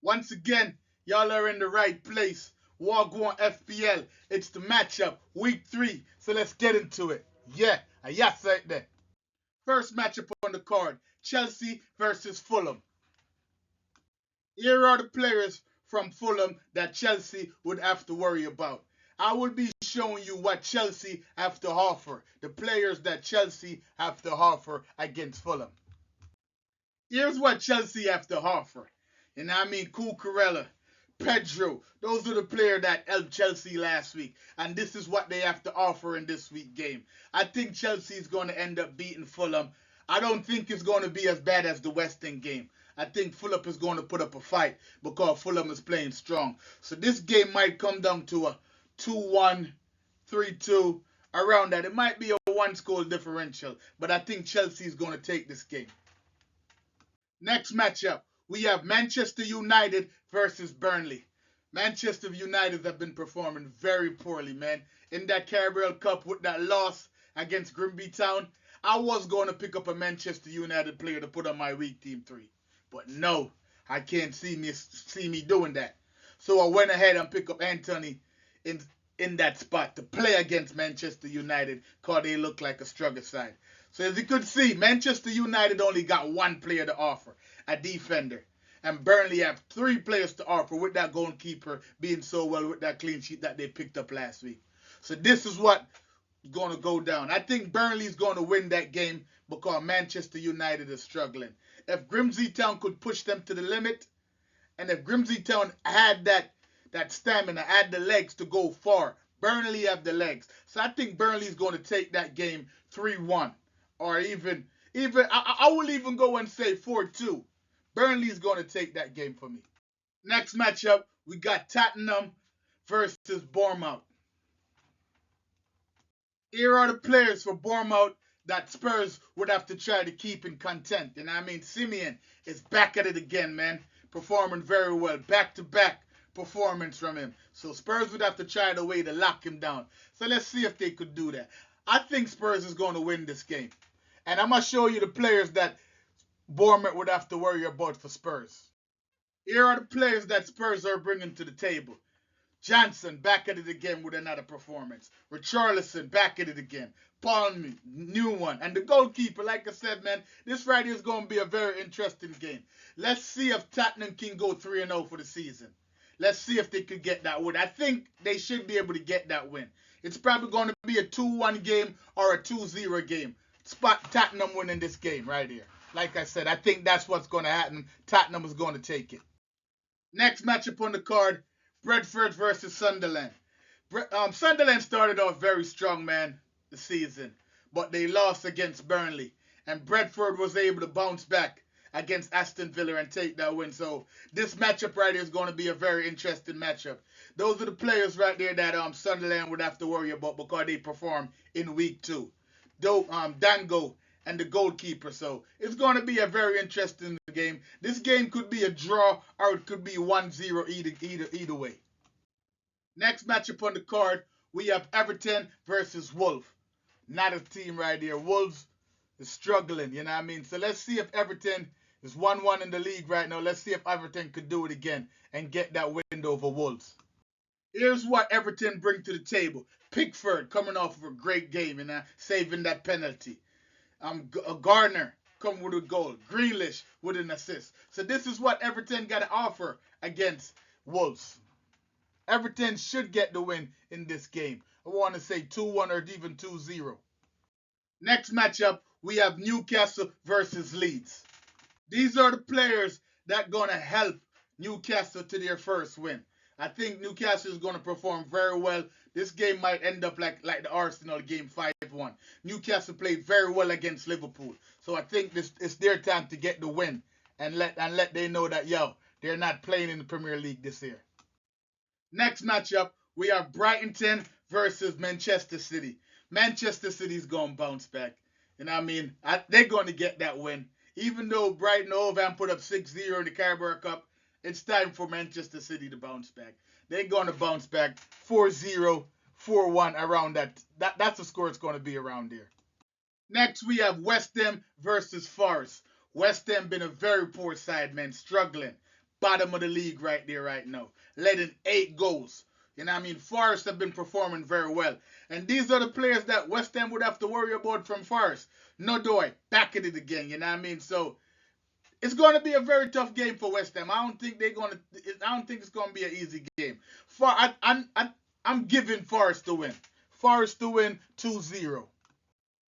Once again, y'all are in the right place. Wagwan FPL. It's the matchup, week 3. So let's get into it. Yeah, a yes right there. First matchup on the card, Chelsea versus Fulham. Here are the players from Fulham that Chelsea would have to worry about. I will be showing you what Chelsea have to offer, the players that Chelsea have to offer against Fulham. Here's what Chelsea have to offer. And I mean Cucurella, Pedro, those are the players that helped Chelsea last week. And this is what they have to offer in this week game. I think Chelsea is going to end up beating Fulham. I don't think it's going to be as bad as the West End game. I think Fulham is going to put up a fight because Fulham is playing strong. So this game might come down to a 2-1, 3-2, around that. It might be a one-score differential, but I think Chelsea is going to take this game. Next matchup, we have Manchester United versus Burnley. Manchester United have been performing very poorly, man. In that Carabao Cup with that loss against Grimby Town, I was going to pick up a Manchester United player to put on my week team 3. But no, I can't see me doing that. So I went ahead and picked up Anthony in that spot to play against Manchester United because they look like a struggle side. So as you could see, Manchester United only got one player to offer, a defender. And Burnley have 3 players to offer with that goalkeeper being so well with that clean sheet that they picked up last week. So this is what's going to go down. I think Burnley's going to win that game because Manchester United is struggling. If Grimsby Town could push them to the limit, and if Grimsby Town had that stamina, had the legs to go far, Burnley have the legs. So I think Burnley's going to take that game 3-1. Or even I will even go and say 4-2. Burnley's going to take that game for me. Next matchup, we got Tottenham versus Bournemouth. Here are the players for Bournemouth that Spurs would have to try to keep in content. And I mean, Simeon is back at it again, man. Performing very well. Back-to-back performance from him. So Spurs would have to try the way to lock him down. So let's see if they could do that. I think Spurs is going to win this game. And I'm going to show you the players that Bournemouth would have to worry about for Spurs. Here are the players that Spurs are bringing to the table. Johnson back at it again with another performance. Richarlison back at it again. Palmy, new one. And the goalkeeper, like I said, man, this Friday is going to be a very interesting game. Let's see if Tottenham can go 3-0 for the season. Let's see if they could get that win. I think they should be able to get that win. It's probably going to be a 2-1 game or a 2-0 game. Spot Tottenham winning this game right here. Like I said, I think that's what's going to happen. Tottenham is going to take it. Next matchup on the card, Brentford versus Sunderland. Sunderland started off very strong, man, the season. But they lost against Burnley. And Brentford was able to bounce back against Aston Villa and take that win. So this matchup right here is going to be a very interesting matchup. Those are the players right there that Sunderland would have to worry about because they performed in week 2. Dango and the goalkeeper. So it's going to be a very interesting game. This game could be a draw or it could be 1-0 either way. Next matchup on the card, we have Everton versus Wolves. Not a team right here. Wolves is struggling, you know what I mean? So let's see if Everton is 1-1 in the league right now. Let's see if Everton could do it again and get that win over Wolves. Here's what Everton bring to the table. Pickford coming off of a great game and saving that penalty. Gardner coming with a goal. Grealish with an assist. So this is what Everton got to offer against Wolves. Everton should get the win in this game. I want to say 2-1 or even 2-0. Next matchup, we have Newcastle versus Leeds. These are the players that are going to help Newcastle to their first win. I think Newcastle is going to perform very well. This game might end up like the Arsenal game 5-1. Newcastle played very well against Liverpool. So I think it's their time to get the win and let they know that, they're not playing in the Premier League this year. Next matchup, we have Brighton versus Manchester City. Manchester City's going to bounce back. You know what I mean? They're going to get that win. Even though Brighton Hove put up 6-0 in the Carabao Cup, it's time for Manchester City to bounce back. They're going to bounce back 4-0, 4-1, around that. That's the score it's going to be around there. Next, we have West Ham versus Forest. West Ham been a very poor side, man, struggling. bottom of the league right there right now, letting 8 goals. You know what I mean? Forest have been performing very well. And these are the players that West Ham would have to worry about from Forest. No doy, back at it again. You know what I mean? So it's going to be a very tough game for West Ham. I don't think they're going to. I don't think it's going to be an easy game. I'm giving Forest to win. Forest to win 2-0.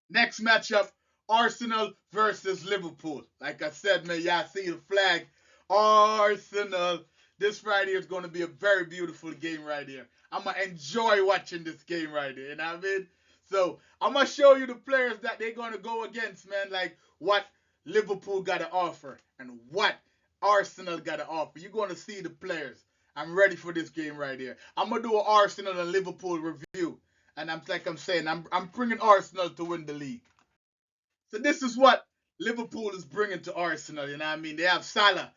Next matchup, Arsenal versus Liverpool. Like I said, man, y'all see the flag. Arsenal. This right here is going to be a very beautiful game right here. I'm going to enjoy watching this game right here. You know what I mean? So, I'm going to show you the players that they're going to go against, man. Like, what Liverpool got to offer and what Arsenal got to offer. You're going to see the players. I'm ready for this game right here. I'm going to do an Arsenal and Liverpool review. And I'm saying, I'm bringing Arsenal to win the league. So this is what Liverpool is bringing to Arsenal. You know what I mean? They have Salah.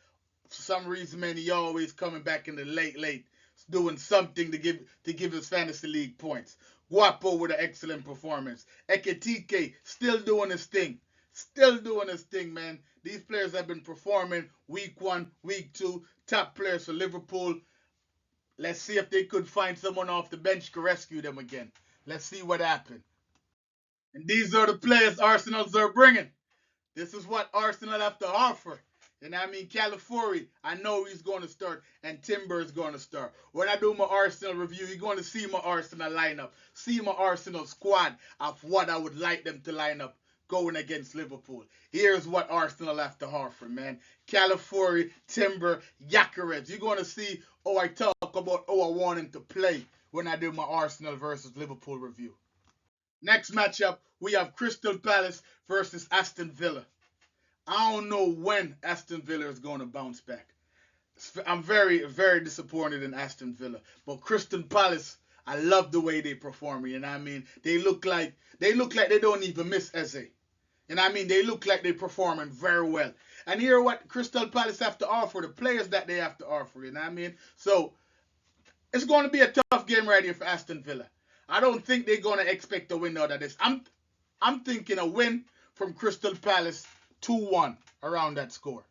For some reason, man, he always coming back in the late, doing something to give his fantasy league points. Guapo with an excellent performance. Ekitike still doing his thing. Still doing his thing, man. These players have been performing week 1, week 2. Top players for Liverpool. Let's see if they could find someone off the bench to rescue them again. Let's see what happened. And these are the players Arsenal's are bringing. This is what Arsenal have to offer. And I mean, Calafiori, I know he's going to start, and Timber is going to start. When I do my Arsenal review, you're going to see my Arsenal lineup, see my Arsenal squad of what I would like them to line up going against Liverpool. Here's what Arsenal have to offer, man. Calafiori, Timber, Gyökeres. You're going to see, I talk about, I want him to play when I do my Arsenal versus Liverpool review. Next matchup, we have Crystal Palace versus Aston Villa. I don't know when Aston Villa is going to bounce back. I'm very, very disappointed in Aston Villa. But Crystal Palace, I love the way they perform. You know what I mean? They look like they don't even miss Eze. You know what I mean? They look like they're performing very well. And here what Crystal Palace have to offer, the players that they have to offer. You know what I mean? So it's going to be a tough game right here for Aston Villa. I don't think they're going to expect a win out of this. I'm thinking a win from Crystal Palace, 2-1, around that score.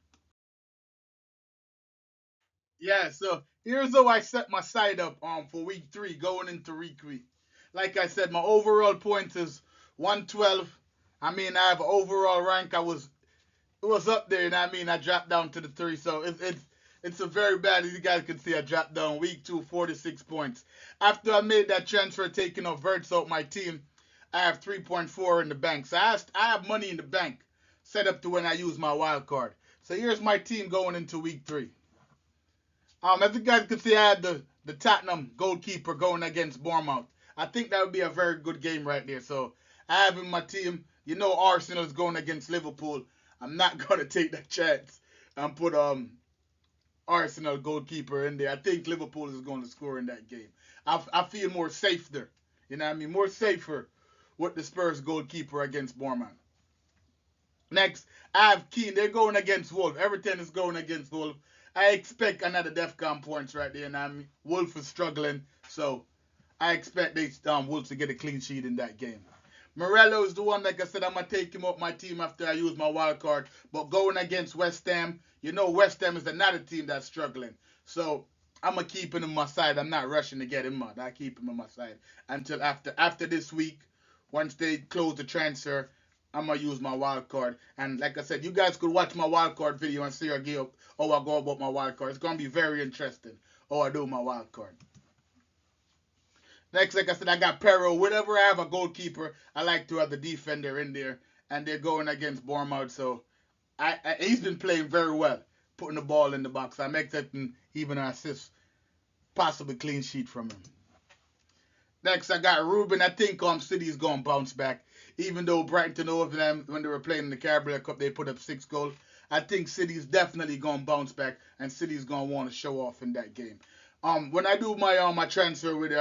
Yeah, so here's how I set my side up for week 3 going into week. Like I said, my overall points is 112. I mean, I have an overall rank. It was up there, and I mean, I dropped down to the 3. So it's a very bad, as you guys can see, I dropped down week 2, 46 points. After I made that transfer, taking off Verts out my team, I have 3.4 in the bank. So I have money in the bank set up to when I use my wild card. So here's my team going into week 3. As you guys can see, I had the Tottenham goalkeeper going against Bournemouth. I think that would be a very good game right there. So I have in my team, Arsenal is going against Liverpool. I'm not going to take that chance and put Arsenal goalkeeper in there. I think Liverpool is going to score in that game. I feel more safe there. You know what I mean? More safer with the Spurs goalkeeper against Bournemouth. Next, I have Keane. They're going against Wolf. Everton is going against Wolf. I expect another DEFCON points right there. And I mean, Wolf is struggling. So I expect Wolves to get a clean sheet in that game. Morello is the one, like I said, I'm going to take him off my team after I use my wild card. But going against West Ham, West Ham is another team that's struggling. So I'm going to keep him on my side. I'm not rushing to get him out. I keep him on my side until after this week. Once they close the transfer, I'm going to use my wild card. And like I said, you guys could watch my wild card video and see I go about my wild card. It's going to be very interesting how I do my wild card. Next, like I said, I got Perro. Whenever I have a goalkeeper, I like to have the defender in there. And they're going against Bournemouth. So he's been playing very well, putting the ball in the box. I'm expecting even an assist, possibly clean sheet from him. Next, I got Ruben. I think City's going to bounce back. Even though Brighton over them, when they were playing in the Carabao Cup, they put up 6 goals. I think City's definitely going to bounce back, and City's going to want to show off in that game. When I do my transfer with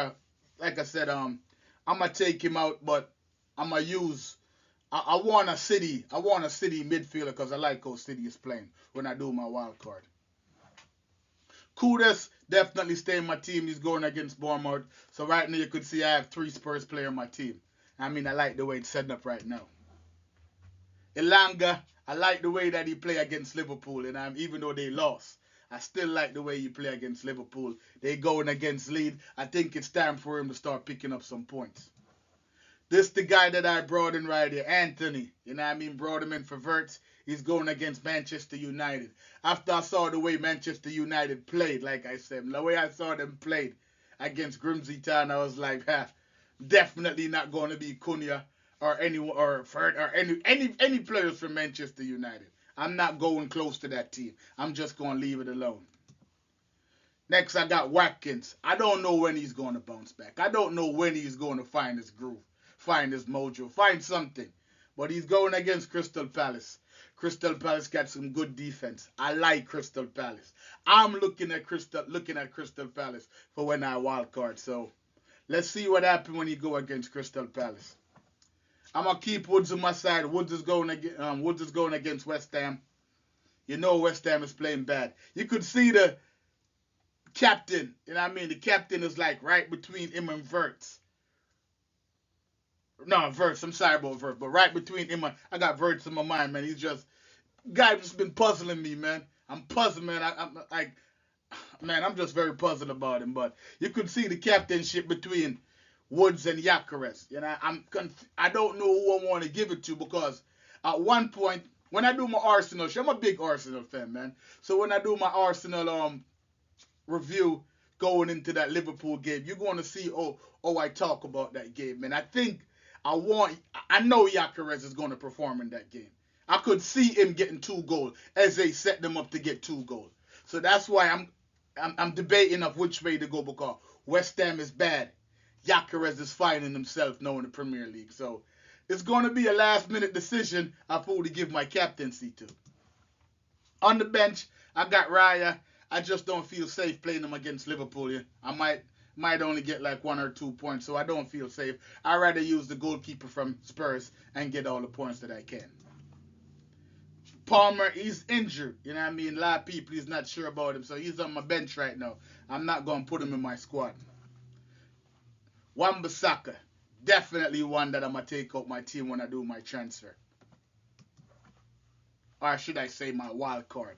like I said, I'm gonna take him out, but I'm gonna use. I want a City midfielder because I like how City is playing when I do my wild card. Kudus definitely stay in my team. He's going against Bournemouth. So right now you could see I have 3 Spurs players in my team. I mean, I like the way it's set up right now. Elanga, I like the way that he play against Liverpool, and even though they lost, I still like the way you play against Liverpool. They going against Leeds. I think it's time for him to start picking up some points. This the guy that I brought in right here, Anthony. You know what I mean? Brought him in for Verts. He's going against Manchester United. After I saw the way Manchester United played, like I said, the way I saw them played against Grimsby Town, I was like, definitely not going to be Cunha or anyone or Vert or any players from Manchester United. I'm not going close to that team. I'm just going to leave it alone. Next, I got Watkins. I don't know when he's going to bounce back. I don't know when he's going to find his groove, find his mojo, find something. But he's going against Crystal Palace. Crystal Palace got some good defense. I like Crystal Palace. I'm looking at Crystal Palace for when I wild card. So let's see what happens when you go against Crystal Palace. I'm gonna keep Woods on my side. Woods is going against West Ham. You know West Ham is playing bad. You could see the captain. You know what I mean? The captain is like right between him and Verts. No, Verts. I'm sorry about Verts, but right between him and I got Verts in my mind, man. He's just guy just been puzzling me, man. I'm puzzled, man. I'm just very puzzled about him. But you could see the captainship between Woods and Gyökeres. You know, I don't know who I want to give it to because at one point when I do my Arsenal show, I'm a big Arsenal fan, man. So when I do my Arsenal review going into that Liverpool game, you're going to see I talk about that game, man. I know Gyökeres is going to perform in that game. I could see him getting 2 goals as they set them up to get 2 goals. So that's why I'm debating of which way to go because West Ham is bad. Gyökeres is finding himself now in the Premier League. So it's going to be a last-minute decision of who to give my captaincy to. On the bench, I got Raya. I just don't feel safe playing him against Liverpool. Yeah. I might only get like 1 or 2 points, so I don't feel safe. I'd rather use the goalkeeper from Spurs and get all the points that I can. Palmer, he's injured. You know what I mean? A lot of people, he's not sure about him, so he's on my bench right now. I'm not going to put him in my squad. Wan-Bissaka, definitely one that I'm going to take out my team when I do my transfer. Or should I say my wild card.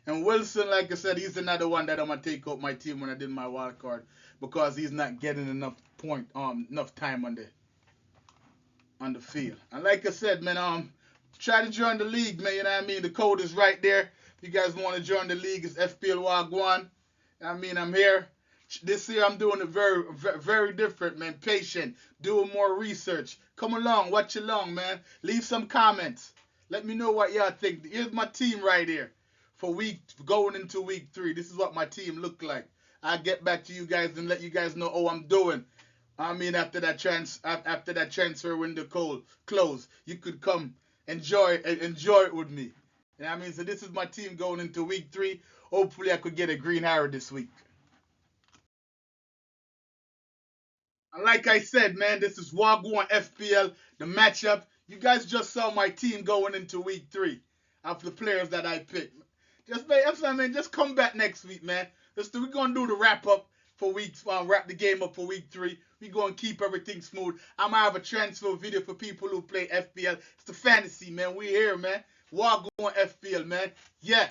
And Wilson, like I said, he's another one that I'm going to take out my team when I did my wild card because he's not getting enough time on the field. And like I said, man, try to join the league, man. You know what I mean? The code is right there. If you guys want to join the league, it's FPL Wagwan. I mean, I'm here. This year I'm doing it very, very different, man. Patient, doing more research. Come along, watch along, man. Leave some comments. Let me know what y'all think. Here's my team right here for going into week 3. This is what my team look like. I'll get back to you guys and let you guys know how I'm doing. I mean, after that transfer window close, you could come enjoy it with me. You know what I mean? So this is my team going into week 3. Hopefully I could get a green arrow this week. And like I said, man, this is Wagwan FPL, the matchup. You guys just saw my team going into week 3 of the players that I picked. Just come back next week, man. We're gonna do the wrap the game up for week 3. We're gonna keep everything smooth. I'm gonna have a transfer video for people who play FPL. It's the fantasy, man. We here, man. Wagwan FPL, man. Yeah.